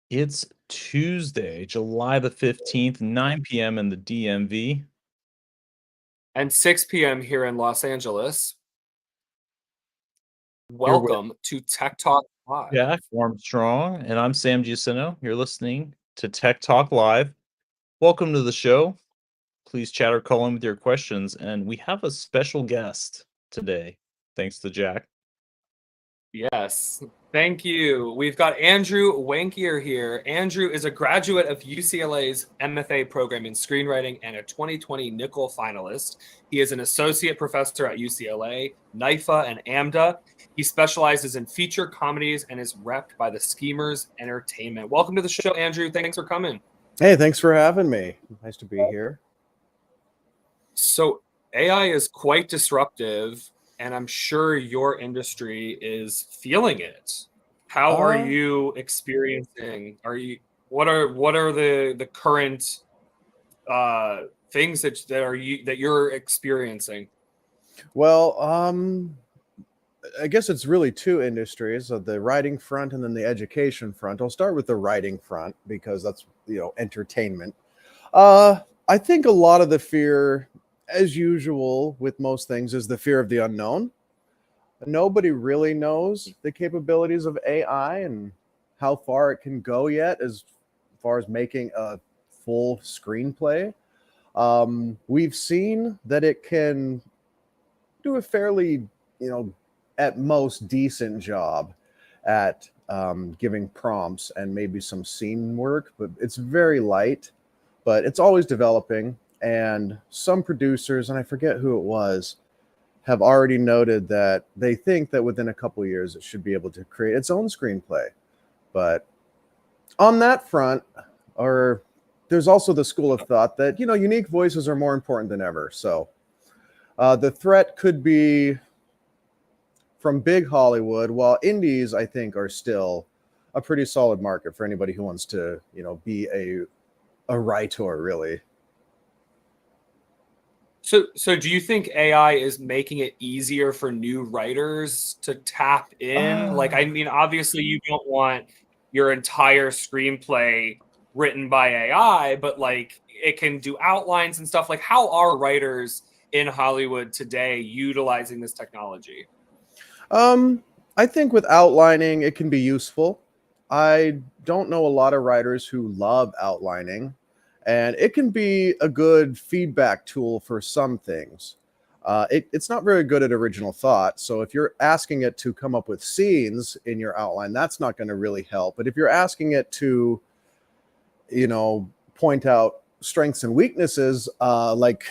It's Tuesday, July the 15th, 9 p.m. in the DMV. And 6 p.m. here in Los Angeles. You're with Welcome to Tech Talk Live. Jack Armstrong, and I'm Sam Giacino. You're listening to Tech Talk Live. Welcome to the show. Please chat or call in with your questions, and we have a special guest today, thanks to Jack. Yes, thank you. We've got Andrew Wankier here. Andrew is a graduate of UCLA's MFA program in screenwriting and a 2020 Nicholl finalist. He is an associate professor at UCLA, NIFA, and AMDA. He specializes in feature comedies and is repped by the Schemers Entertainment. Welcome to the show, Andrew. Thanks for coming. Hey, thanks for having me. Nice to be here. So AI is quite disruptive, and I'm sure your industry is feeling it. How are you experiencing? What are the current things that you're experiencing? Well, I guess it's really two industries, the writing front and then the education front. I'll start with the writing front because that's, entertainment. I think a lot of the fear, as usual with most things, is the fear of the unknown. Nobody really knows the capabilities of AI and how far it can go yet as far as making a full screenplay. We've seen that it can do a fairly, at most decent job at giving prompts and maybe some scene work, but it's very light, but it's always developing. And some producers, and I forget who it was, have already noted that they think that within a couple of years it should be able to create its own screenplay. But on that front, there's also the school of thought that, unique voices are more important than ever. So the threat could be from big Hollywood, while indies, I think, are still a pretty solid market for anybody who wants to, be a writer, really. So do you think AI is making it easier for new writers to tap in? Obviously you don't want your entire screenplay written by AI, but it can do outlines and stuff. How are writers in Hollywood today utilizing this technology? I think with outlining, it can be useful. I don't know a lot of writers who love outlining, and it can be a good feedback tool for some things. It's not very good at original thought. So if you're asking it to come up with scenes in your outline, that's not going to really help. But if you're asking it to, point out strengths and weaknesses, automated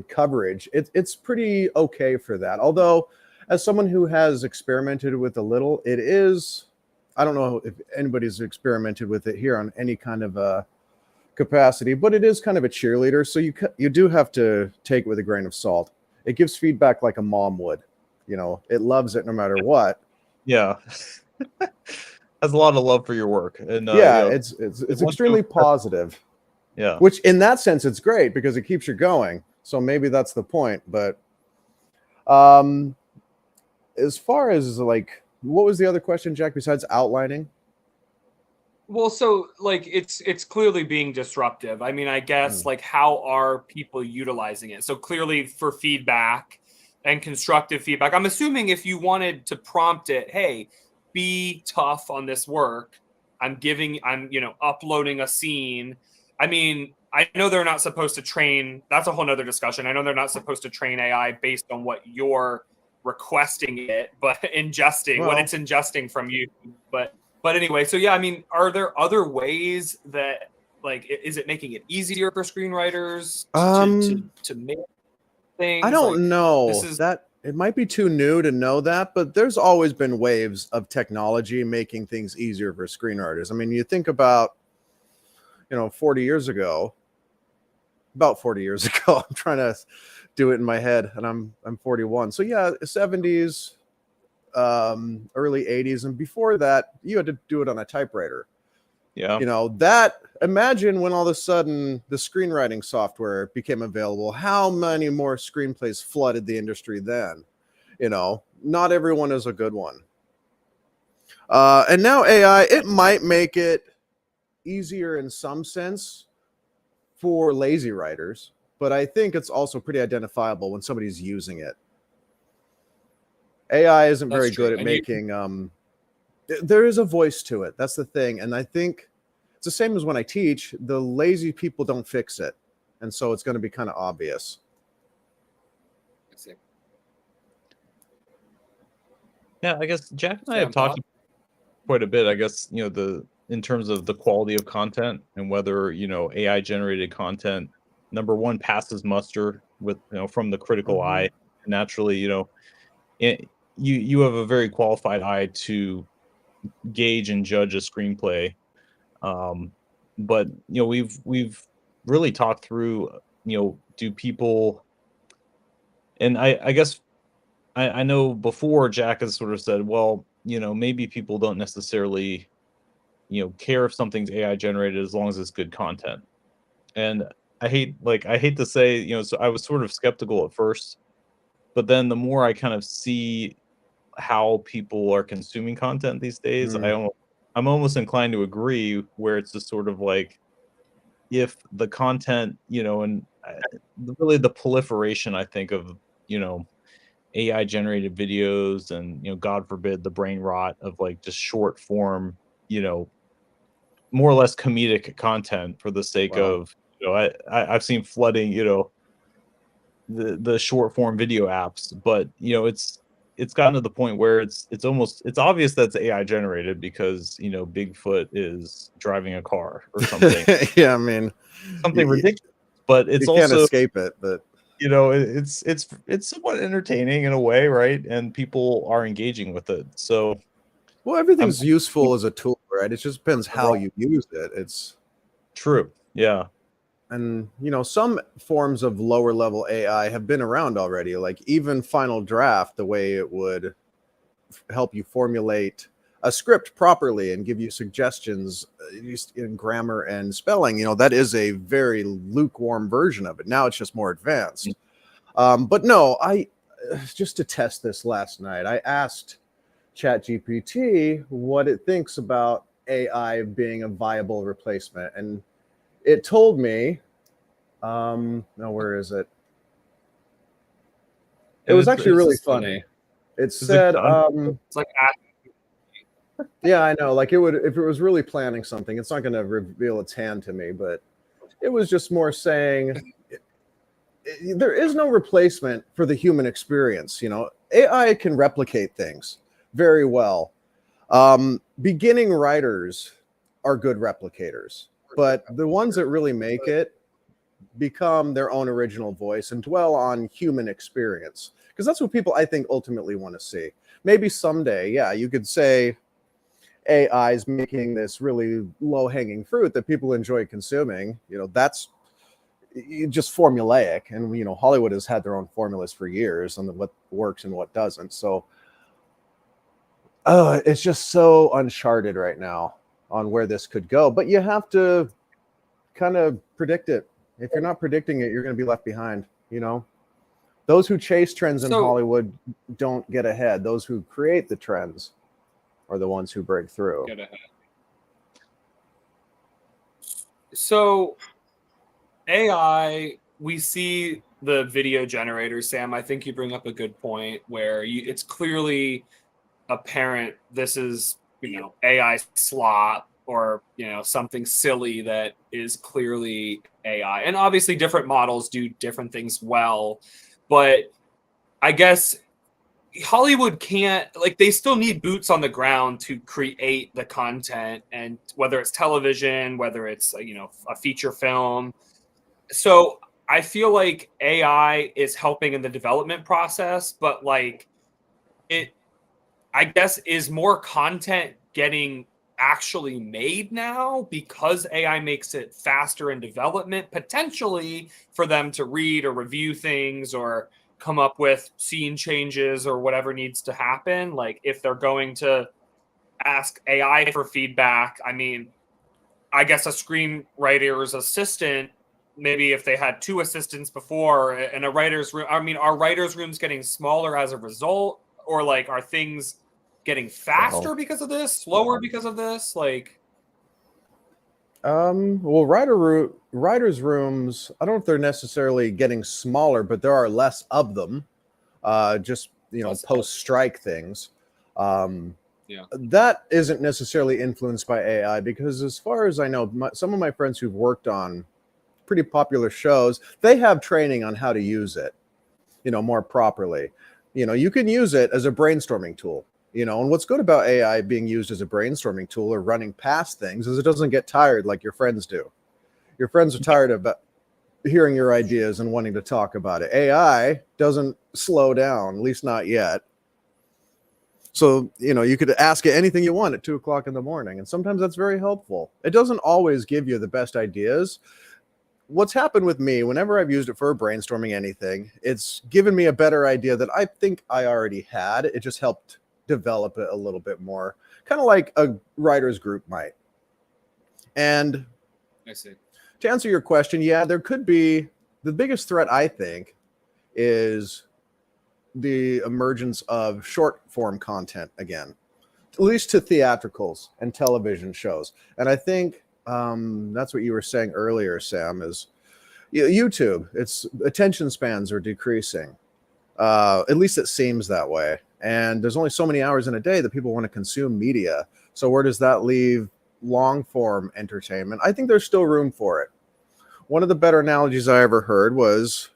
coverage, it's pretty okay for that. Although, as someone who has experimented with a little, I don't know if anybody's experimented with it here on any kind of a capacity, but it is kind of a cheerleader. So you do have to take it with a grain of salt. It gives feedback like a mom would. It loves it no matter what. Yeah. Has a lot of love for your work. And it's extremely positive. Yeah. Which in that sense, it's great because it keeps you going. So maybe that's the point. But as far as what was the other question, Jack, besides outlining? Well, so it's clearly being disruptive. I guess how are people utilizing it? So clearly for feedback and constructive feedback. I'm assuming if you wanted to prompt it, hey, be tough on this work. I'm uploading a scene. I know they're not supposed to train. That's a whole nother discussion. I know they're not supposed to train AI based on what you're requesting it, but what it's ingesting from you. But anyway, so yeah, are there other ways that is it making it easier for screenwriters to make things? I don't know. That it might be too new to know that, but there's always been waves of technology making things easier for screenwriters. You think about, 40 years ago, I'm trying to do it in my head, and I'm 41. So yeah, 70s, early 80s, and before that you had to do it on a typewriter. Yeah. Imagine when all of a sudden the screenwriting software became available, how many more screenplays flooded the industry then. Not everyone is a good one. And now AI, it might make it easier in some sense for lazy writers, but I think it's also pretty identifiable when somebody's using it. AI isn't That's very true. good at And making there is a voice to it. That's the thing. And I think it's the same as when I teach. The lazy people don't fix it, and so it's going to be kind of obvious. Yeah, I guess Jack and I Sam, have talked thought? quite a bit. I guess, in terms of the quality of content and whether, AI generated content, number one, passes muster with, from the critical eye. Naturally, you have a very qualified eye to gauge and judge a screenplay. But we've really talked through, do people, and I guess I know before Jack has sort of said, well, maybe people don't necessarily, care if something's AI generated as long as it's good content. And I hate to say, so I was sort of skeptical at first, but then the more I kind of see how people are consuming content these days, I'm almost inclined to agree, where it's just sort of like, if the content, and really the proliferation, I think, of, AI generated videos, and, God forbid, the brain rot of like just short form, more or less comedic content for the sake Wow. of, I've seen flooding, the short form video apps, but it's gotten to the point where it's obvious that's AI generated, because Bigfoot is driving a car or something, Yeah, I mean, something you, ridiculous. But it's you can't also, escape it. But it's somewhat entertaining in a way, right? And people are engaging with it. So well, I'm everything's useful as a tool, right? It just depends how wrong. you use it. It's True. Yeah. and some forms of lower level AI have been around already, like even Final Draft, the way it would help you formulate a script properly and give you suggestions in grammar and spelling. That is a very lukewarm version of it. Now it's just more advanced. But no, I just to test this last night, I asked ChatGPT what it thinks about AI being a viable replacement, and it told me, no, where is it? It And was it's actually really it's funny. It is it said, done? It's like yeah, I know. Like, it would, if it was really planning something, it's not going to reveal its hand to me, but it was just more saying there is no replacement for the human experience. AI can replicate things very well. Beginning writers are good replicators, but the ones that really make it become their own original voice and dwell on human experience, because that's what people, I think, ultimately want to see. Maybe someday, yeah, you could say AI is making this really low-hanging fruit that people enjoy consuming. That's just formulaic, and Hollywood has had their own formulas for years on what works and what doesn't. So it's just so uncharted right now on where this could go, but you have to kind of predict it. If you're not predicting it, you're going to be left behind. Those who chase trends in Hollywood don't get ahead. Those who create the trends are the ones who break through. Get ahead. So AI, we see the video generators, Sam. I think you bring up a good point where it's clearly apparent this is, AI slop, or, something silly that is clearly AI. And obviously different models do different things well, but I guess Hollywood can't, like, they still need boots on the ground to create the content, and whether it's television, whether it's a feature film. So I feel like AI is helping in the development process, but like, it, I guess, is more content getting actually made now because AI makes it faster in development, potentially for them to read or review things or come up with scene changes or whatever needs to happen. Like, if they're going to ask AI for feedback, I mean, I guess a screenwriter's assistant, maybe if they had two assistants before, and a writer's room, I mean, are writers' rooms getting smaller as a result? Or like, are things getting faster because of this, slower because of this? Like, well, writers' rooms, I don't know if they're necessarily getting smaller, but there are less of them. Just post-strike things. That isn't necessarily influenced by AI, because as far as I know, some of my friends who've worked on pretty popular shows, they have training on how to use it, more properly. You can use it as a brainstorming tool. And what's good about AI being used as a brainstorming tool or running past things is it doesn't get tired like your friends do. Your friends are tired of hearing your ideas and wanting to talk about it. AI doesn't slow down, at least not yet. So, you could ask it anything you want at 2 o'clock in the morning. And sometimes that's very helpful. It doesn't always give you the best ideas. What's happened with me, whenever I've used it for brainstorming anything, it's given me a better idea that I think I already had. It just helped develop it a little bit more, kind of like a writer's group might. And I see. To answer your question, yeah, there could be, the biggest threat, I think, is the emergence of short form content again, at least to theatricals and television shows. And I think that's what you were saying earlier, Sam, is YouTube, its attention spans are decreasing. At least it seems that way. And there's only so many hours in a day that people want to consume media. So where does that leave long form entertainment? I think there's still room for it. One of the better analogies I ever heard was,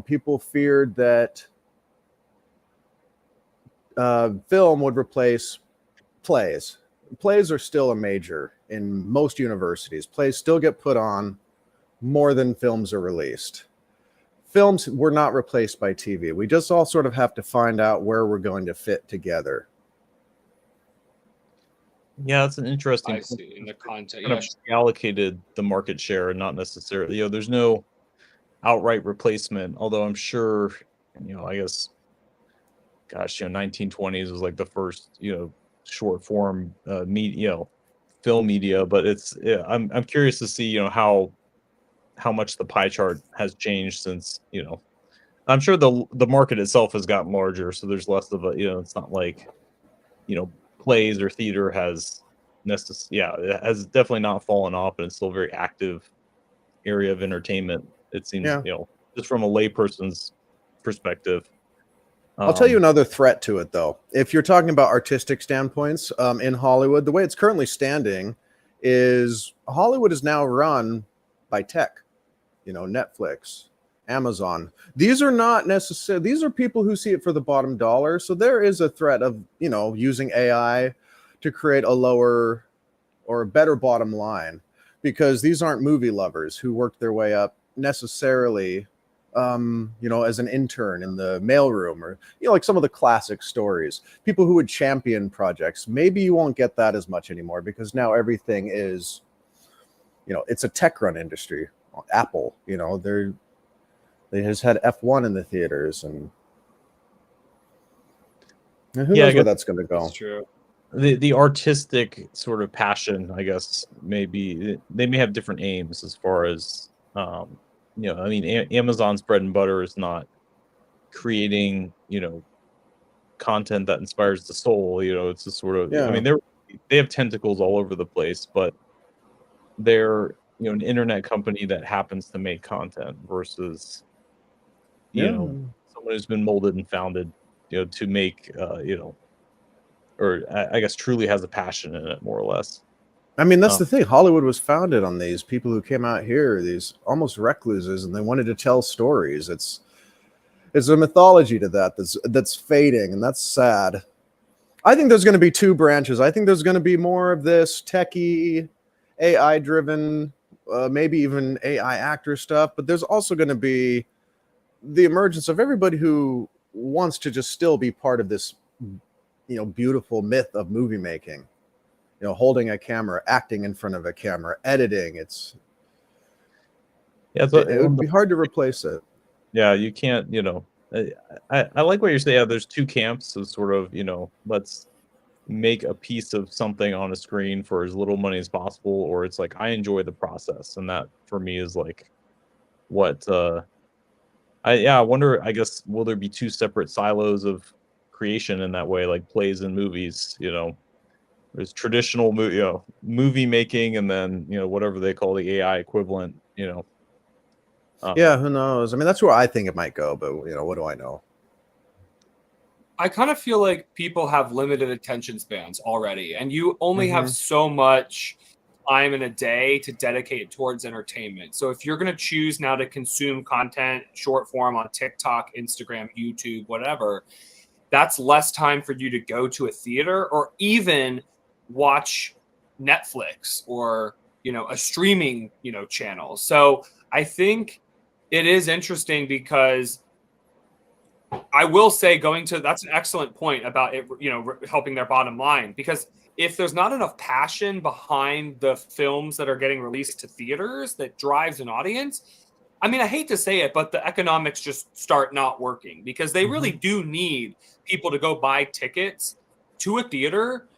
people feared that film would replace plays. Plays are still a major in most universities. Plays still get put on more than films are released. Films were not replaced by TV. We just all sort of have to find out where we're going to fit together. Yeah, that's an interesting. I see. In the context, kind of allocated the market share, and not necessarily, there's no outright replacement. Although I'm sure, I guess, gosh, 1920s was like the first, short form media, film media. But I'm curious to see, how much the pie chart has changed since, I'm sure the market itself has gotten larger, so there's less of a, it's not like, plays or theater has it has definitely not fallen off, and it's still a very active area of entertainment, it seems. Just from a layperson's perspective. I'll tell you another threat to it, though. If you're talking about artistic standpoints, in Hollywood, the way it's currently standing is Hollywood is now run by tech, Netflix, Amazon. These are not necessarily, these are people who see it for the bottom dollar. So there is a threat of, using AI to create a lower or a better bottom line, because these aren't movie lovers who worked their way up necessarily, as an intern in the mailroom, or, like some of the classic stories, people who would champion projects. Maybe you won't get that as much anymore, because now everything is, it's a tech run industry. Apple, they just had F1 in the theaters, and who knows where that's going to go. That's true. The artistic sort of passion, I guess, maybe they may have different aims as far as, Amazon's bread and butter is not creating, content that inspires the soul. It's a sort of, they have tentacles all over the place, but they're, an internet company that happens to make content versus, someone who's been molded and founded, to make, or I guess truly has a passion in it, more or less. That's the thing. Hollywood was founded on these people who came out here, these almost recluses, and they wanted to tell stories. It's a mythology to that's fading, and that's sad. I think there's going to be two branches. I think there's going to be more of this techie, AI-driven, maybe even AI actor stuff, but there's also going to be the emergence of everybody who wants to just still be part of this, beautiful myth of movie making, holding a camera, acting in front of a camera, editing. It would be hard to replace it. Yeah, you can't, I like what you're saying. Yeah, there's two camps of sort of, let's make a piece of something on a screen for as little money as possible, or it's like, I enjoy the process. And that for me is like what, I wonder, I guess, will there be two separate silos of creation in that way, like plays and movies. There's traditional movie making, and then whatever they call the AI equivalent. Yeah, who knows? I mean, that's where I think it might go, but what do I know? I kind of feel like people have limited attention spans already, and you only have Mhm. so much time in a day to dedicate towards entertainment. So if you're going to choose now to consume content, short form on TikTok, Instagram, YouTube, whatever, that's less time for you to go to a theater or even watch Netflix or a streaming channel. So I think it is interesting because I will say that's an excellent point about it, helping their bottom line, because if there's not enough passion behind the films that are getting released to theaters that drives an audience, I mean, I hate to say it, but the economics just start not working, because they really do need people to go buy tickets to a theater.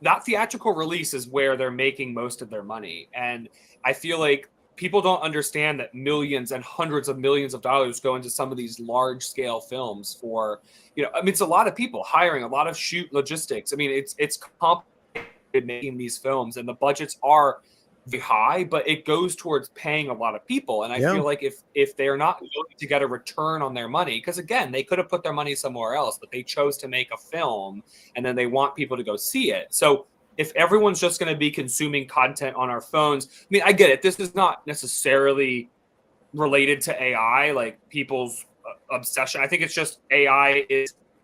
That theatrical release is where they're making most of their money. And I feel like people don't understand that millions and hundreds of millions of dollars go into some of these large scale films for, I mean, it's a lot of people hiring, a lot of shoot logistics. I mean, it's complicated making these films, and the budgets are very high, but it goes towards paying a lot of people. And I feel like if they're not going to get a return on their money, because again, they could have put their money somewhere else, but they chose to make a film and then they want people to go see it. So if everyone's just going to be consuming content on our phones, I mean, I get it. This is not necessarily related to AI, like people's obsession. I think it's just AI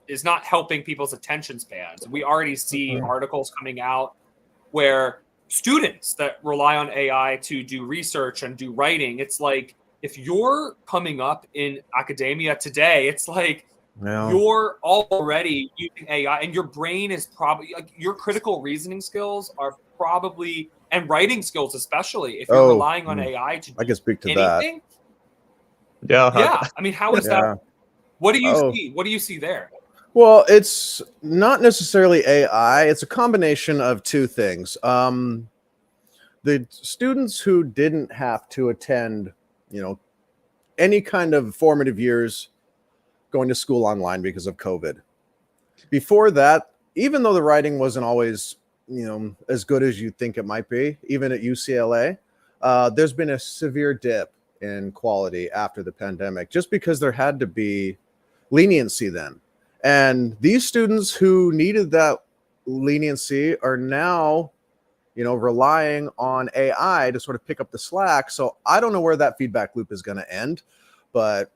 is not helping people's attention spans. We already see articles coming out where students that rely on AI to do research and do writing, it's like, if you're coming up in academia today, it's like, you're already using AI, and your brain is probably, like, your critical reasoning skills are probably, and writing skills especially, if you're relying on AI to do I can speak to anything. Yeah. I mean, how is that? What do you see? What do you see there? Well, it's not necessarily AI. It's a combination of two things. The students who didn't have to attend, any kind of formative years going to school online because of COVID. Before that, even though the writing wasn't always, as good as you think it might be, even at UCLA, there's been a severe dip in quality after the pandemic, just because there had to be leniency then. And these students who needed that leniency are now, relying on AI to sort of pick up the slack. So I don't know where that feedback loop is going to end, but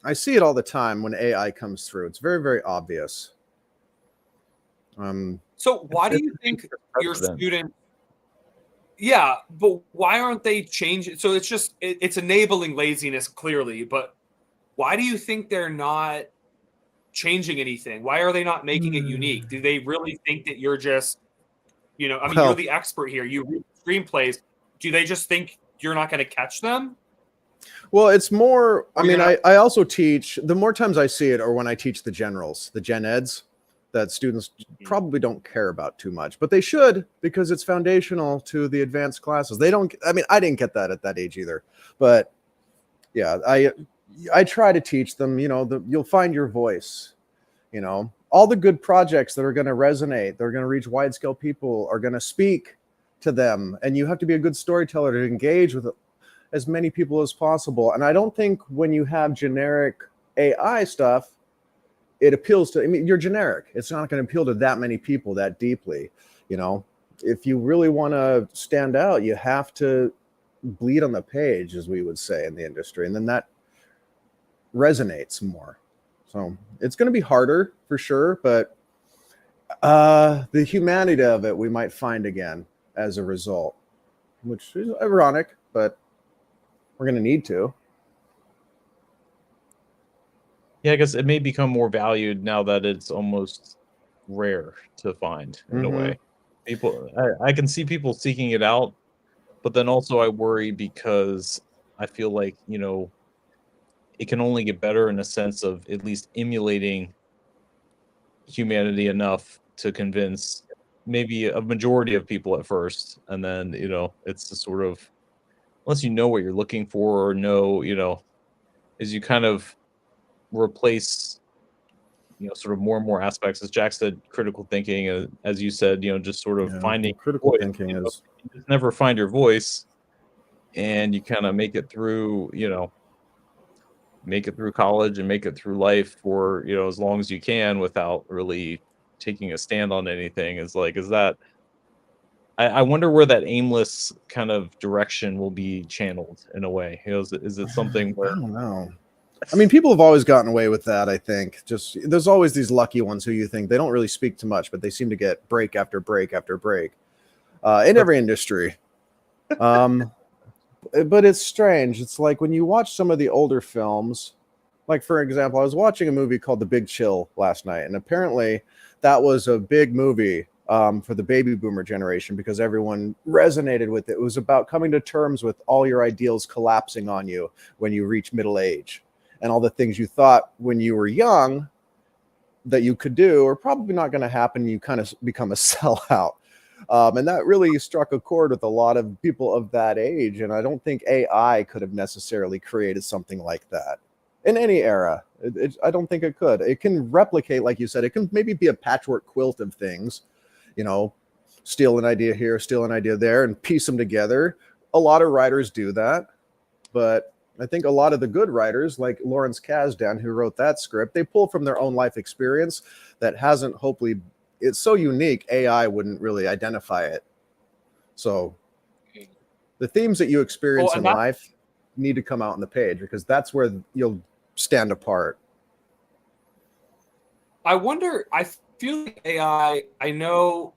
I see it all the time when AI comes through. It's very, very obvious. So why do you think your students? Yeah, but why aren't they changing? So it's just it's enabling laziness clearly, but why do you think they're not changing anything? Why are they not making it unique? Do they really think that you're just, I mean, you're the expert here. You read screenplays. Do they just think you're not going to catch them? Well, it's more, I mean, I also teach, the more times I see it, or when I teach the generals, the gen eds, that students probably don't care about too much, but they should, because it's foundational to the advanced classes. They don't, I mean, I didn't get that at that age either, but yeah, I try to teach them, you'll find your voice, all the good projects that are going to resonate, they're going to reach wide scale people, are going to speak to them. And you have to be a good storyteller to engage with as many people as possible. And I don't think when you have generic AI stuff, it appeals to, I mean, you're generic. It's not going to appeal to that many people that deeply. If you really want to stand out, you have to bleed on the page, as we would say in the industry. And then that resonates more. So it's going to be harder for sure, but the humanity of it, we might find again as a result, which is ironic, but we're going to need to. Yeah, I guess it may become more valued now that it's almost rare to find in a way. People, I can see people seeking it out, but then also I worry because I feel like, it can only get better in a sense of at least emulating humanity enough to convince maybe a majority of people at first. And then, it's the sort of, once you know what you're looking for, or know, as you kind of replace sort of more and more aspects, as Jack said, critical thinking, as you said, just sort of finding critical voice. thinking is You just never find your voice, and you kind of make it through college and make it through life for as long as you can without really taking a stand on anything. Is that I wonder where that aimless kind of direction will be channeled in a way. Is it something I where don't know. I mean, people have always gotten away with that, I think. Just there's always these lucky ones who you think they don't really speak too much, but they seem to get break after break after break in every industry. But it's strange. It's like when you watch some of the older films, like for example, I was watching a movie called The Big Chill last night, and apparently that was a big movie for the baby boomer generation because everyone resonated with it. It was about coming to terms with all your ideals collapsing on you when you reach middle age, and all the things you thought when you were young that you could do are probably not going to happen. You kind of become a sellout. And that really struck a chord with a lot of people of that age. And I don't think AI could have necessarily created something like that in any era. I don't think it could. It can replicate, like you said, it can maybe be a patchwork quilt of things, steal an idea here, steal an idea there, and piece them together. A lot of writers do that. But I think a lot of the good writers, like Lawrence Kasdan, who wrote that script, they pull from their own life experience that hasn't hopefully, it's so unique, AI wouldn't really identify it. So the themes that you experience in life need to come out on the page because that's where you'll stand apart. I wonder, I feel like AI, I know,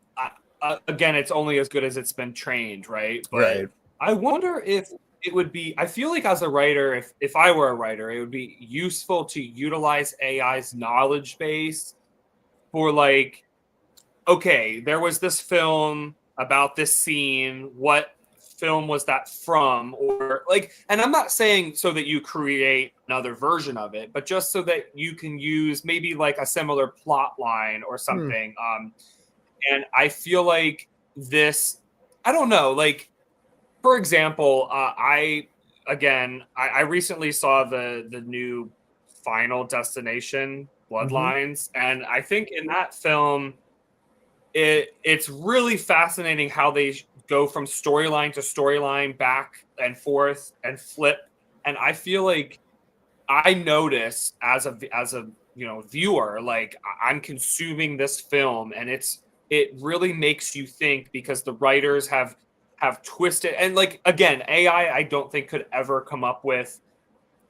again, it's only as good as it's been trained, right? But Right. I wonder if it would be, I feel like as a writer, if I were a writer, it would be useful to utilize AI's knowledge base for like, okay, there was this film about this scene. What film was that from? Or like, and I'm not saying so that you create another version of it, but just so that you can use maybe like a similar plot line or something. And I feel like this, I don't know, like, for example, I recently saw the new Final Destination Bloodlines, and I think in that film, it's really fascinating how they go from storyline to storyline, back and forth, and flip. And I feel like I notice as a viewer, like I'm consuming this film, and it really makes you think because the writers have twisted, and like again, AI I don't think could ever come up with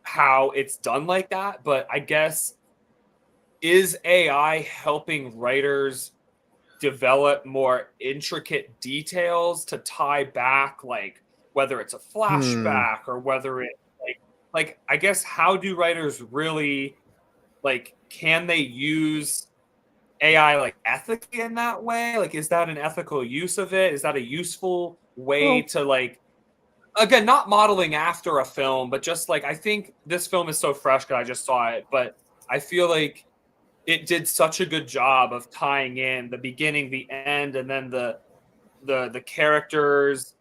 how it's done like that. But I guess, is AI helping writers develop more intricate details to tie back, like whether it's a flashback or whether it like I guess, how do writers really, like, can they use AI like ethically in that way? Like, is that an ethical use of it? Is that a useful way to like, again, not modeling after a film, but just like, I think this film is so fresh because I just saw it, but I feel like it did such a good job of tying in the beginning, the end, and then the characters.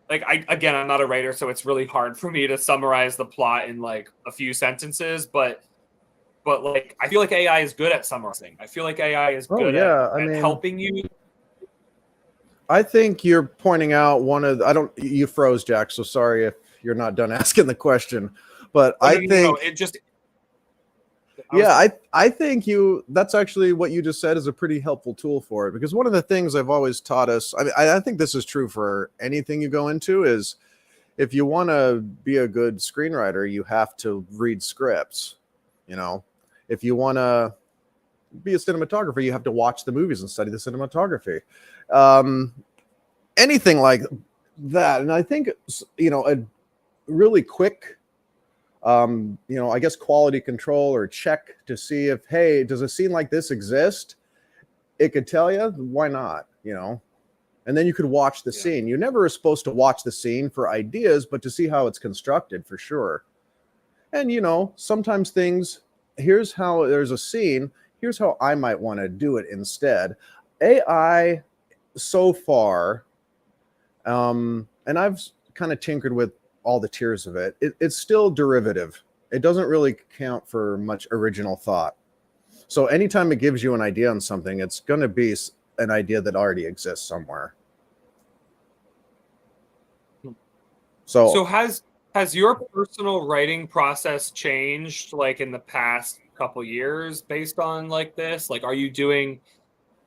Like, I'm not a writer, so it's really hard for me to summarize the plot in like a few sentences, but like I feel like AI is good at summarizing. I feel like AI is good at helping you. I think you're pointing out you froze, Jack, so sorry if you're not done asking the question. But I think that's actually what you just said is a pretty helpful tool for it, because one of the things I've always taught us, I think this is true for anything you go into, is if you want to be a good screenwriter, you have to read scripts. If you want to be a cinematographer, you have to watch the movies and study the cinematography. Anything like that. And I think, a really quick I guess quality control or check to see if, hey, does a scene like this exist? It could tell you, why not, and then you could watch the scene. You never are supposed to watch the scene for ideas, but to see how it's constructed for sure. And, sometimes here's how there's a scene, here's how I might want to do it instead. AI so far, and I've kind of tinkered with all the tiers of it's still derivative. It doesn't really count for much original thought. So anytime it gives you an idea on something, it's going to be an idea that already exists somewhere. So has your personal writing process changed like in the past couple years based on like this? Like, are you doing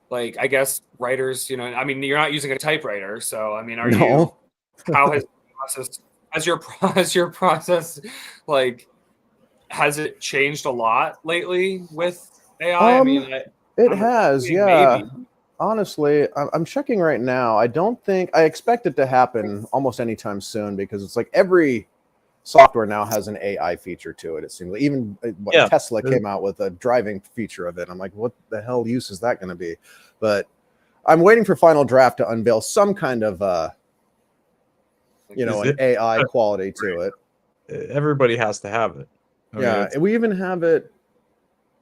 like, I guess writers, you know, I mean, you're not using a typewriter, so I mean, are you? How has your process like? Has it changed a lot lately with AI? I mean, it I'm has, assuming yeah. maybe. Honestly, I'm checking right now. I expect it to happen almost anytime soon, because it's like every software now has an AI feature to it. It seems like even Tesla came out with a driving feature of it. I'm like, what the hell use is that going to be? But I'm waiting for Final Draft to unveil some kind of an AI quality to it. Everybody has to have it. Yeah, we even have it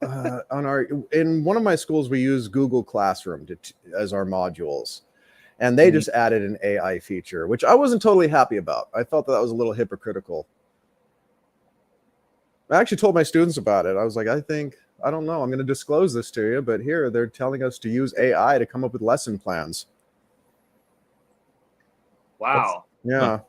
in one of my schools. We use Google Classroom as our modules, and they just added an AI feature, which I wasn't totally happy about. I felt that was a little hypocritical. I actually told my students about it. I was like, I don't know, I'm going to disclose this to you, but here they're telling us to use AI to come up with lesson plans. Wow. Yeah.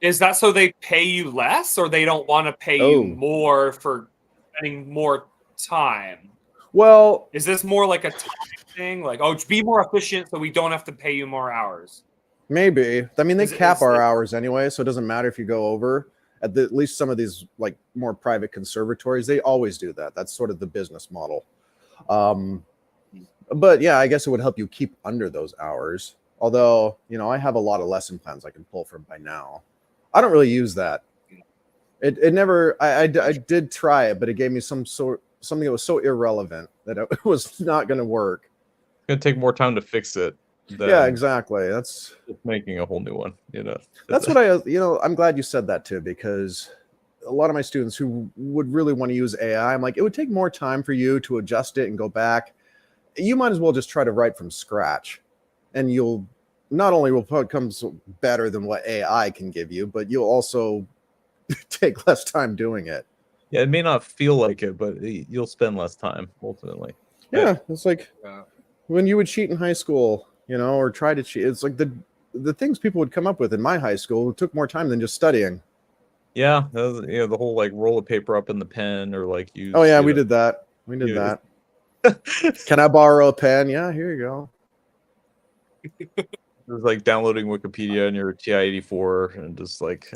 Is that so they pay you less, or they don't want to pay you more for spending more time? Well, is this more like a time thing? Like, oh, be more efficient so we don't have to pay you more hours? Maybe. I mean, they cap our hours anyway, so it doesn't matter if you go over. At least some of these like more private conservatories, they always do that. That's sort of the business model. But yeah, I guess it would help you keep under those hours. Although, I have a lot of lesson plans I can pull from by now. I don't really use that. It never. I did try it, but it gave me something that was so irrelevant that it was not going to work. It's going to take more time to fix it. Yeah, exactly. That's making a whole new one. That's what I'm glad you said that too, because a lot of my students who would really want to use AI, I'm like, it would take more time for you to adjust it and go back. You might as well just try to write from scratch, and you'll not only will become better than what AI can give you, but you'll also take less time doing it. Yeah, it may not feel like it, but you'll spend less time ultimately. Yeah, it's like when you would cheat in high school, or try to cheat. It's like the things people would come up with in my high school took more time than just studying. Yeah, the whole like roll of paper up in the pen, or like use. Oh yeah, we did that. We did that. Can I borrow a pen? Yeah, here you go. It was like downloading Wikipedia on your TI-84 and just like.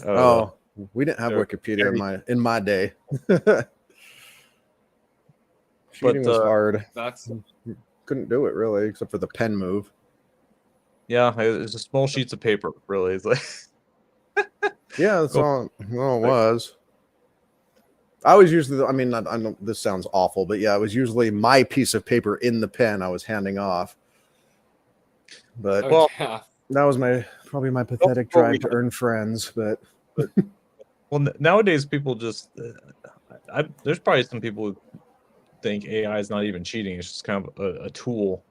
We didn't have Wikipedia in my day. Cheating was hard. Couldn't do it really, except for the pen move. Yeah, it's just small sheets of paper. Really, it's like. Yeah, that's all it was. I was usually, I know this sounds awful, but yeah, it was usually my piece of paper in the pen I was handing off. But that was probably my pathetic drive to earn friends. But well, nowadays people just, there's probably some people who think AI is not even cheating; it's just kind of a tool.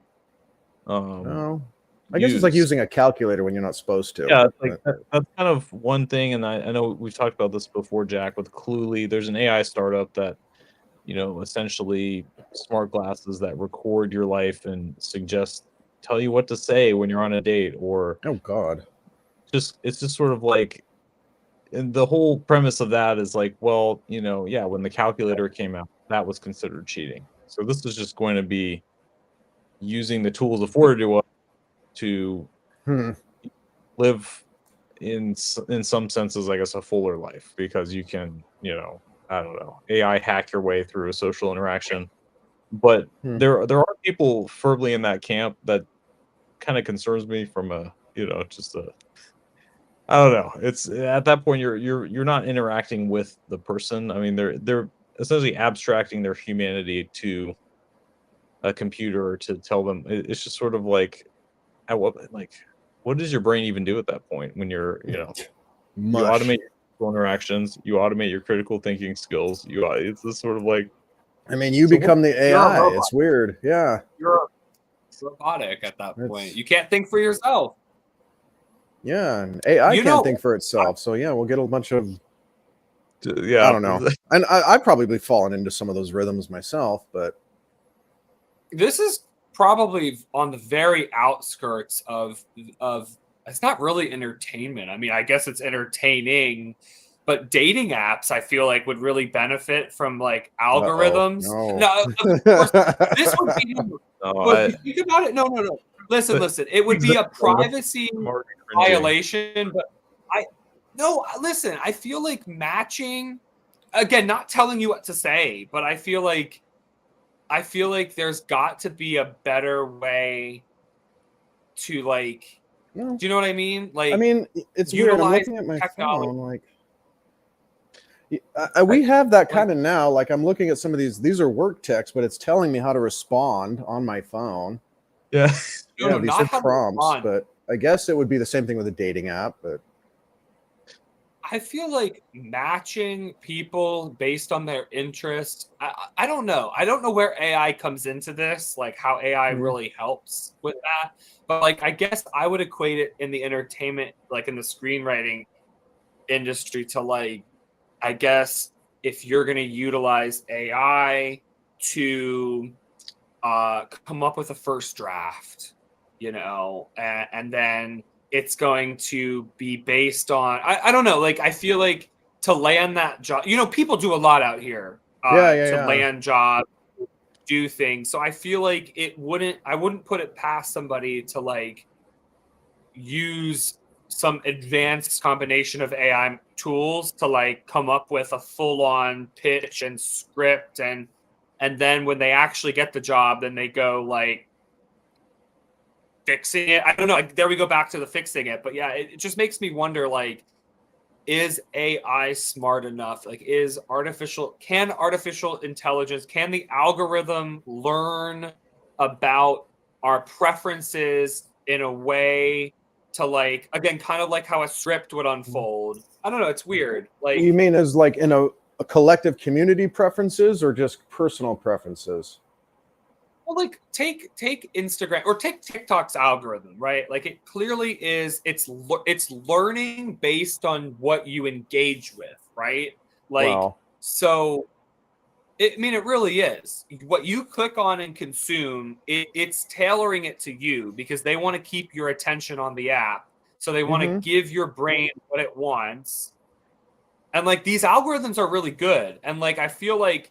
I guess it's like using a calculator when you're not supposed to. Yeah, that's kind of one thing, and I know we've talked about this before, Jack, with Cluely. There's an AI startup that, essentially smart glasses that record your life and tell you what to say when you're on a date, or oh god, it's just sort of like, and the whole premise of that is like, well, when the calculator came out, that was considered cheating. So this is just going to be using the tools afforded to us to live in some senses, I guess, a fuller life, because you can, I don't know, AI hack your way through a social interaction. But there are people firmly in that camp that kind of concerns me from a, just a, I don't know. It's at that point you're not interacting with the person. I mean, they're essentially abstracting their humanity to a computer to tell them. It's just sort of like, what does your brain even do at that point when you're, you automate your interactions, you automate your critical thinking skills. It's this sort of like, you become the AI. It's weird. Yeah, you're robotic at that point. You can't think for yourself. Yeah, and AI can't think for itself. So yeah, we'll get a bunch of Yeah, I don't know. And I've probably fallen into some of those rhythms myself, but This is probably on the very outskirts of it's not really entertainment. I mean, I guess it's entertaining, but dating apps I feel like would really benefit from like algorithms. No. No, of course, this would be but if you think about it, no. Listen. It would be a privacy violation, but listen, I feel like matching, again, not telling you what to say, but I feel like there's got to be a better way to like, do you know what I mean? Like, I mean, it's weird. I'm looking at my phone, like, we have that kind of now. Like, I'm looking at some of these are work texts, but it's telling me how to respond on my phone. Yeah. These are prompts, but I guess it would be the same thing with a dating app, but I feel like matching people based on their interest. I don't know. I don't know where AI comes into this, like how AI really helps with that. But like, I guess I would equate it in the entertainment, like in the screenwriting industry, to like, I guess if you're going to utilize AI to come up with a first draft, and then it's going to be based on, I don't know, like I feel like to land that job, people do a lot out here to land jobs, do things. So I feel like I wouldn't put it past somebody to like use some advanced combination of AI tools to like come up with a full-on pitch and script, and then when they actually get the job, then they go like fixing it. I don't know. There we go back to the fixing it. But yeah, it just makes me wonder, like, is AI smart enough? Like, can artificial intelligence, can the algorithm learn about our preferences in a way to like, again, kind of like how a script would unfold? I don't know. It's weird. Like, you mean as like in a collective community preferences or just personal preferences? Well, like take Instagram or take TikTok's algorithm, right? Like it clearly is, it's learning based on what you engage with, right? Like, wow. So I mean, it really is. What you click on and consume, it's tailoring it to you because they want to keep your attention on the app. So they want to give your brain what it wants. And like these algorithms are really good. And like I feel like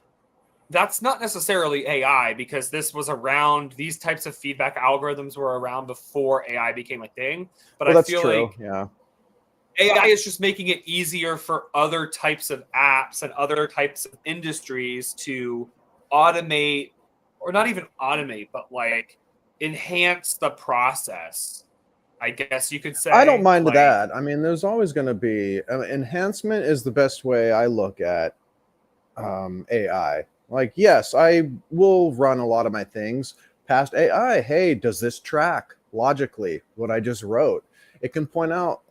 that's not necessarily AI because these types of feedback algorithms were around before AI became a thing. But I feel like AI is just making it easier for other types of apps and other types of industries to automate, or not even automate, but like enhance the process, I guess you could say. I don't mind that. I mean, there's always going to be enhancement is the best way I look at AI. Like, yes, I will run a lot of my things past AI. Hey, does this track logically what I just wrote? It can point out,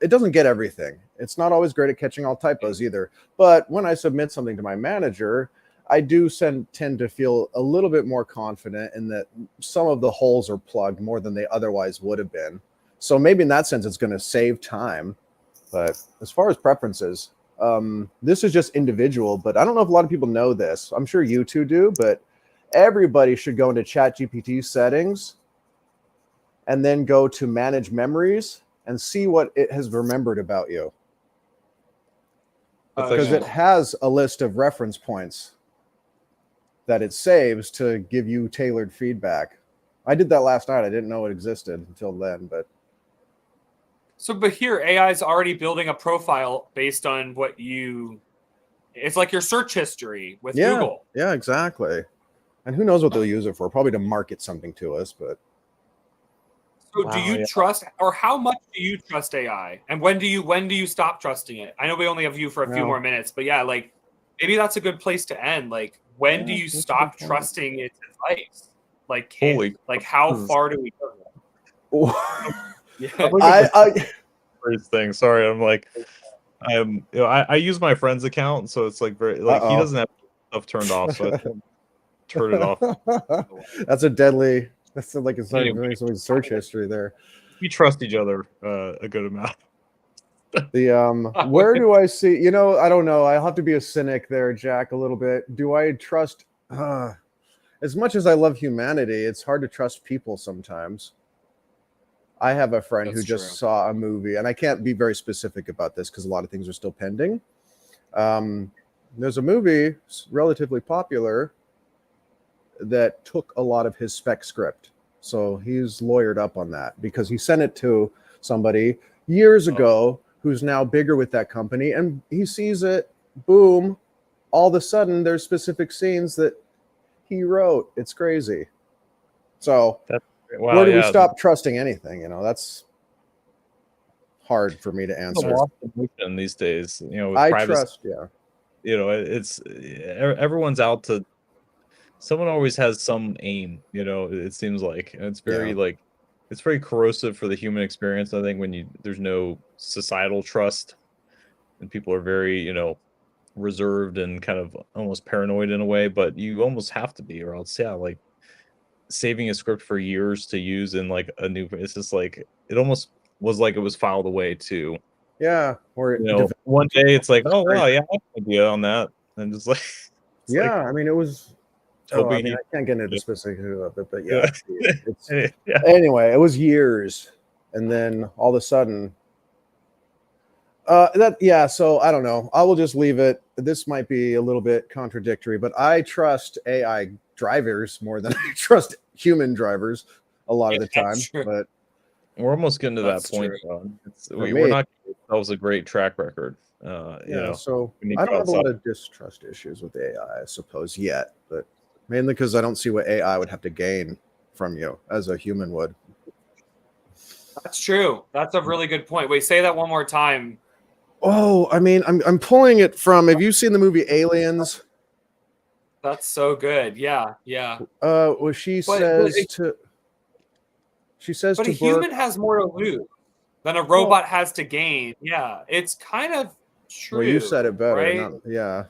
it doesn't get everything. It's not always great at catching all typos either. But when I submit something to my manager, I do tend to feel a little bit more confident in that some of the holes are plugged more than they otherwise would have been. So maybe in that sense, it's going to save time. But as far as preferences, this is just individual, but I don't know if a lot of people know this. I'm sure you two do, but everybody should go into ChatGPT settings and then go to manage memories and see what it has remembered about you. Because it has a list of reference points that it saves to give you tailored feedback. I did that last night. I didn't know it existed until then, but here AI is already building a profile based on it's like your search history with Google. Yeah, exactly. And who knows what they'll use it for? Probably to market something to us, but. So do you trust, or how much do you trust AI? And when do you stop trusting it? I know we only have you for a few more minutes, but yeah, like maybe that's a good place to end. Like, when do you stop trusting its advice? Like, how far do we go? Thing. Sorry, I'm like, I use my friend's account, so it's like very like he doesn't have stuff turned off, so I turn it off. That's like it's not somebody's search history there. We trust each other a good amount. Where do I see? You know, I don't know. I'll have to be a cynic there, Jack, a little bit. Do I trust? As much as I love humanity, it's hard to trust people sometimes. I have a friend who just saw a movie, and I can't be very specific about this because a lot of things are still pending. There's a movie relatively popular that took a lot of his spec script. So he's lawyered up on that because he sent it to somebody years ago who's now bigger with that company, and he sees it, boom, all of a sudden there's specific scenes that he wrote. It's crazy. So where do we stop trusting anything? You know, that's hard for me to answer. These days, you know, with I privacy, trust, you know, it's everyone's out to. Someone always has some aim, you know. It seems like, and it's very like, it's very corrosive for the human experience. I think when there's no societal trust, and people are very, you know, reserved and kind of almost paranoid in a way. But you almost have to be, or else, like saving a script for years to use in like a new. It's just like it almost was like it was filed away too. Yeah, or you know, one day it's like, oh wow, yeah, I have an idea on that, and just like, I mean, it was. I can't get into the specifics of it, but anyway, it was years, and then all of a sudden, so I don't know. I will just leave it. This might be a little bit contradictory, but I trust AI drivers more than I trust human drivers a lot of the time. But we're almost getting to that point. We're not giving ourselves a great track record. You know, so I don't have a lot of distrust issues with AI, I suppose, yet, but mainly because I don't see what AI would have to gain from you as a human would. That's true. That's a really good point. Wait, say that one more time. Oh, I mean, I'm pulling it from. Have you seen the movie Aliens? That's so good. Yeah. Well, she says to a human has more to lose than a robot has to gain. Yeah, it's kind of true. Well, you said it better. Right?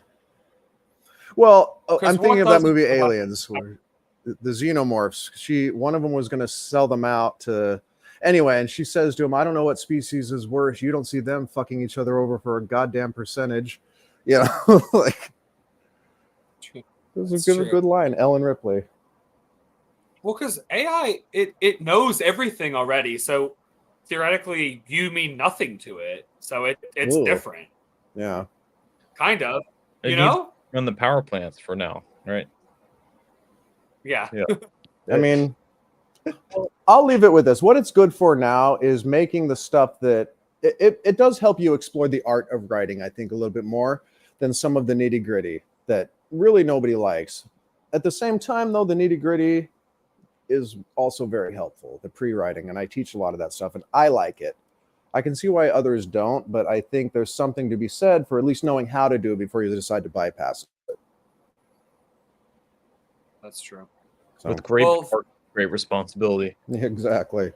Well, I'm thinking of that movie Aliens, where the xenomorphs. One of them was going to sell them out to. Anyway, and she says to him, I don't know what species is worse. You don't see them fucking each other over for a goddamn percentage. You know, like, it was a good line. Ellen Ripley. Well, because AI, it knows everything already. So theoretically, you mean nothing to it. So it's different. Yeah. Kind of. You know? Run the power plants for now, right? Yeah. I mean, I'll leave it with this. What it's good for now is making the stuff that it does help you explore the art of writing, I think, a little bit more than some of the nitty gritty that really nobody likes. At the same time, though, the nitty gritty is also very helpful, the pre-writing, and I teach a lot of that stuff, and I like it. I can see why others don't, but I think there's something to be said for at least knowing how to do it before you decide to bypass it. That's true. So, with great responsibility. Exactly.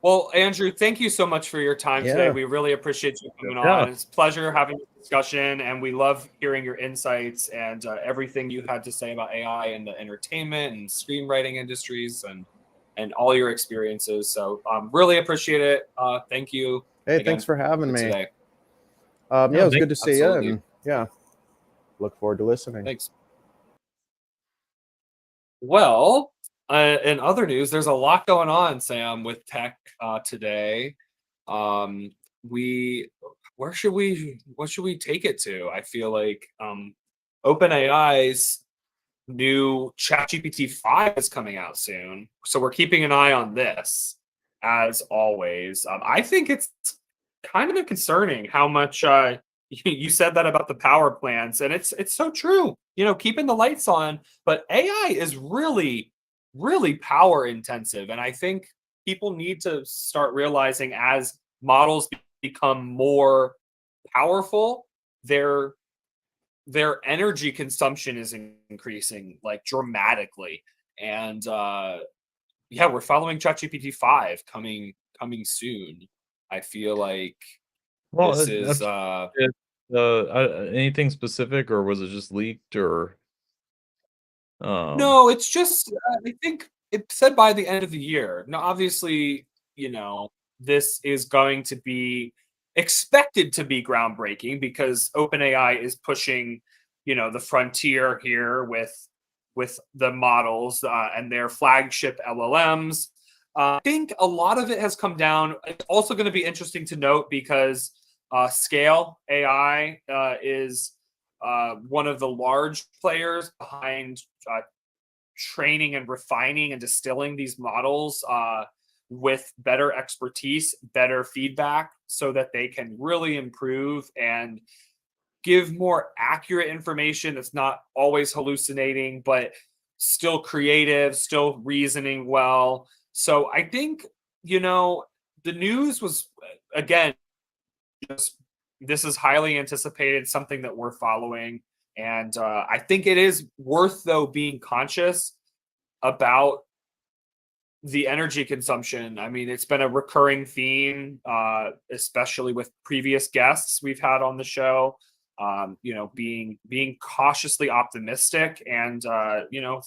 Well, Andrew, thank you so much for your time today. We really appreciate you coming on. It's a pleasure having this discussion, and we love hearing your insights and everything you had to say about AI and the entertainment and screenwriting industries and all your experiences. So really appreciate it. Thank you. Hey, thanks for having me. Today. It was good to see you. And look forward to listening. Thanks. Well, in other news, there's a lot going on, Sam, with tech today. What should we take it to? I feel like OpenAI's new ChatGPT-5 is coming out soon, so we're keeping an eye on this as always. I think it's kind of concerning how much you said that about the power plants, and it's so true. You know, keeping the lights on, but AI is really, really power intensive, and I think people need to start realizing as models become more powerful, their energy consumption is increasing like dramatically, and we're following ChatGPT-5 coming soon. I feel like this is anything specific, or was it just leaked, or no, it's just I think it said by the end of the year. Now, obviously, you know, this is going to be expected to be groundbreaking because OpenAI is pushing, the frontier here with the models and their flagship LLMs. I think a lot of it has come down. It's also going to be interesting to note because Scale AI is one of the large players behind training and refining and distilling these models with better expertise, better feedback, so that they can really improve and give more accurate information that's not always hallucinating, but still creative, still reasoning well. So I think, the news was, again, just this is highly anticipated, something that we're following. And I think it is worth, though, being conscious about the energy consumption. I mean, it's been a recurring theme, especially with previous guests we've had on the show. Being cautiously optimistic and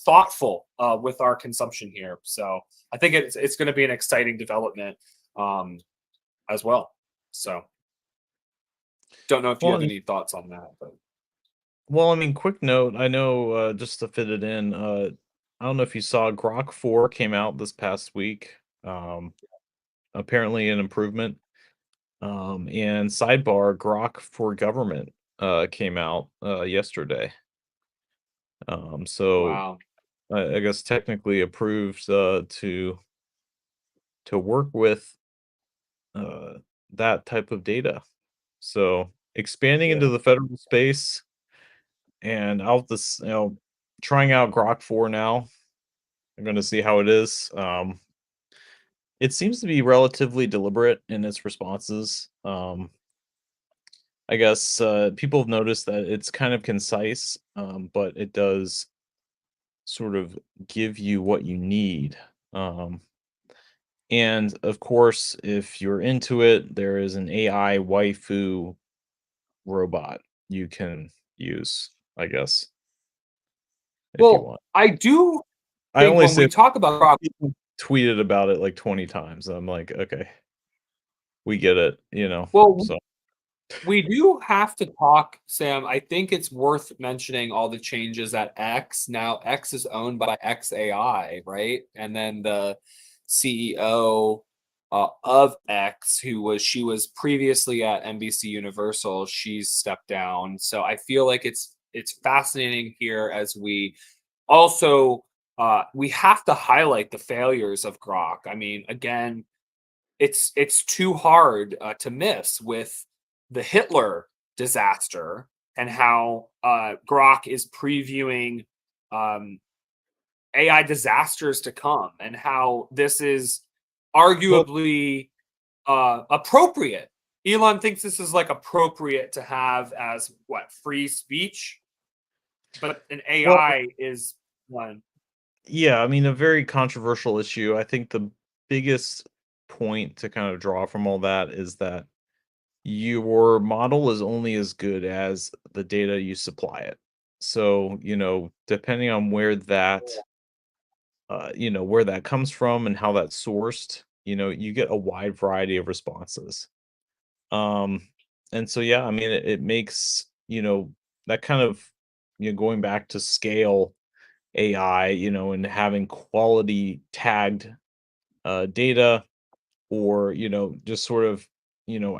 thoughtful with our consumption here. So I think it's going to be an exciting development as well. So don't know if you have any thoughts on that, but. Well, I mean, quick note. I know, just to fit it in, I don't know if you saw Grok 4 came out this past week. Apparently an improvement. And sidebar, Grok for Government came out yesterday. So Wow. I guess technically approved to work with that type of data. So expanding into the federal space. And out this, trying out Grok 4 now. I'm going to see how it is. It seems to be relatively deliberate in its responses. I guess people have noticed that it's kind of concise, but it does sort of give you what you need. And of course, if you're into it, there is an AI waifu robot you can use, I guess, if you Well, want. I do I think only when we say talk about Grok, people tweeted about it like 20 times. I'm like, okay, we get it, well, so. we do have to talk, Sam. I think it's worth mentioning all the changes at X. Now, X is owned by X.ai, right? And then the CEO of X, she was previously at NBC Universal, she's stepped down. So I feel like it's fascinating here as we also we have to highlight the failures of Grok. I mean, again, it's too hard to miss with the Hitler disaster and how Grok is previewing AI disasters to come, and how this is Well, arguably appropriate. Elon thinks this is like appropriate to have as free speech, but an well, AI is one. yeah, I mean, a very controversial issue. I think the biggest point to kind of draw from all that is that your model is only as good as the data you supply it. So, depending on where that comes from and how that's sourced, you get a wide variety of responses. Um, and so, yeah, I mean, it makes, that kind of, going back to scale AI, and having quality tagged data, or, just sort of,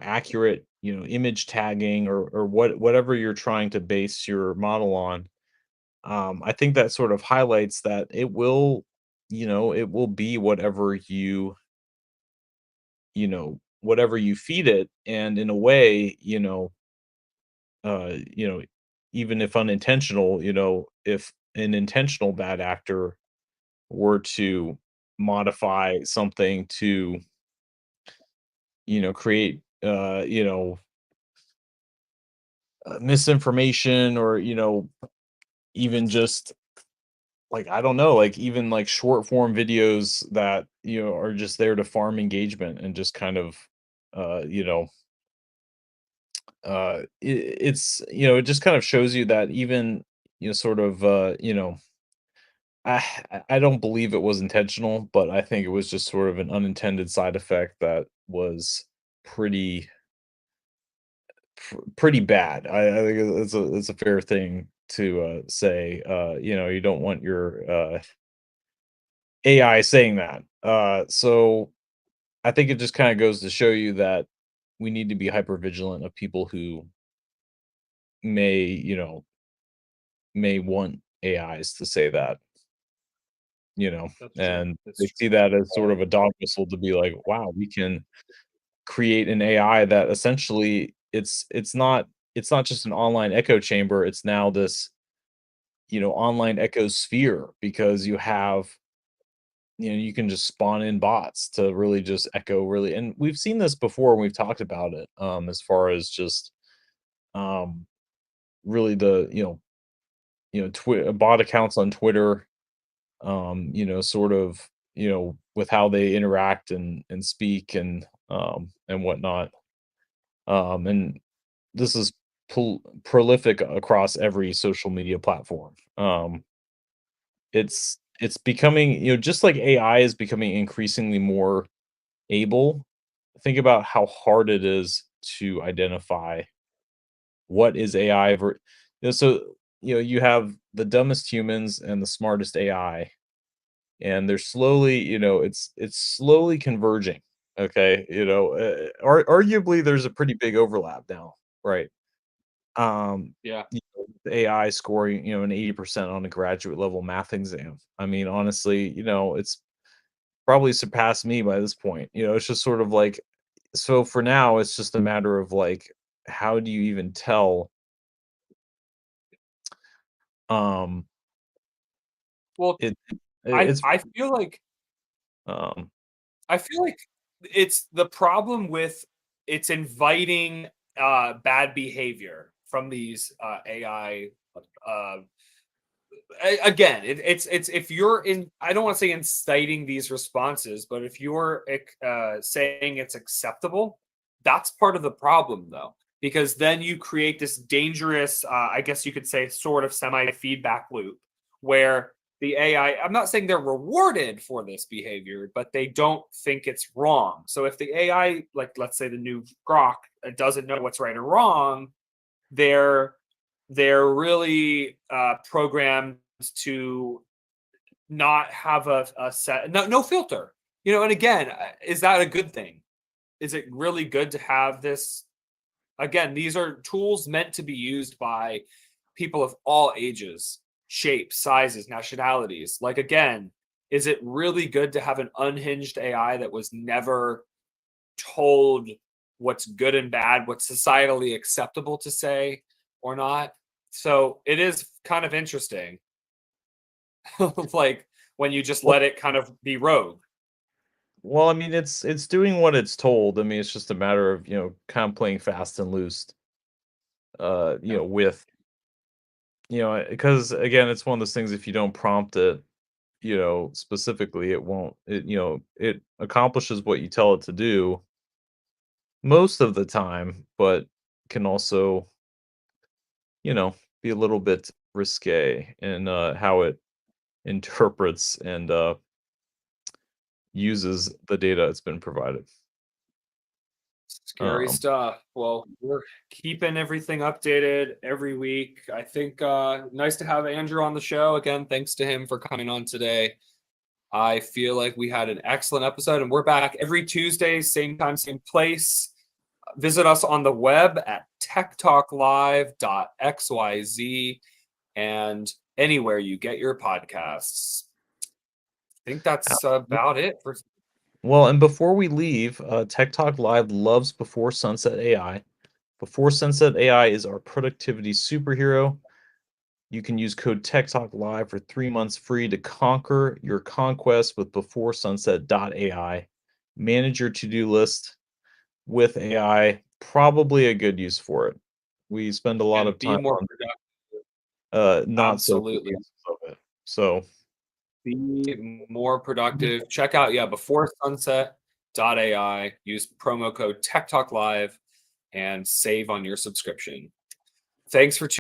accurate, image tagging, or whatever you're trying to base your model on. I think that sort of highlights that it will be whatever you feed it. And in a way, uh, you know, even if unintentional, if an intentional bad actor were to modify something to, create, misinformation, or, even just like, I don't know, like, even like short form videos that, are just there to farm engagement, and just kind of, it's, it just kind of shows you that even, sort of, I don't believe it was intentional, but I think it was just sort of an unintended side effect that was pretty pretty bad. I think it's a fair thing to say. You don't want your AI saying that. So I think it just kind of goes to show you that we need to be hyper vigilant of people who may, may want AIs to say that, That's true. and That's they true. see that as sort of a dog whistle to be like, wow, we can create an AI that essentially it's not just an online echo chamber. It's now this, online echo sphere because you can just spawn in bots to really just echo really, and we've seen this before and we've talked about it, as far as just um really the bot accounts on Twitter, sort of, with how they interact and speak and whatnot. And this is prolific across every social media platform. It's becoming, just like AI is becoming increasingly more able. Think about how hard it is to identify what is AI. So you have the dumbest humans and the smartest AI, and they're slowly, it's slowly converging. Okay, arguably there's a pretty big overlap now, right? Yeah. The AI scoring, an 80% on a graduate level math exam. I mean, honestly, it's probably surpassed me by this point. It's just sort of like, so for now, it's just a matter of like, how do you even tell? Um, Well, it I it's I feel like um I feel like it's the problem with it's inviting bad behavior from these AI. Uh, Again, it's if you're in, I don't want to say inciting these responses, but if you're saying it's acceptable, that's part of the problem, though, because then you create this dangerous, I guess you could say, sort of semi feedback loop where the AI, I'm not saying they're rewarded for this behavior, but they don't think it's wrong. So if the AI, like let's say the new Grok, doesn't know what's right or wrong, they're they're really programmed to not have a set, no filter, and again, is that a good thing? Is it really good to have this? Again, these are tools meant to be used by people of all ages, shapes, sizes, nationalities. Like, again, is it really good to have an unhinged AI that was never told what's good and bad, what's societally acceptable to say or not? So it is kind of interesting, like when you just well, let it kind of be rogue. well, I mean, it's doing what it's told. I mean, it's just a matter of, kind of playing fast and loose, Yeah. with, because again, it's one of those things. If you don't prompt it, specifically, it won't. It accomplishes what you tell it to do most of the time, but can also, be a little bit risque in how it interprets and uses the data it's been provided. Scary Um, stuff. Well, we're keeping everything updated every week. I think nice to have Andrew on the show again. Thanks to him for coming on today. I feel like we had an excellent episode, and we're back every Tuesday, same time, same place. Visit us on the web at techtalklive.xyz and anywhere you get your podcasts. I think that's about it for. well, and before we leave, Tech Talk Live loves Before Sunset AI. Before Sunset AI is our productivity superhero. You can use code Tech Talk Live for 3 months free to conquer your conquest with Before Sunset.ai. Manage your to-do list with AI. Probably a good use for it. We spend a lot And of be time more on productive. not so good Absolutely. uses of it. So Be more productive. Check out, before sunset.ai. Use promo code Tech Talk Live and save on your subscription. Thanks for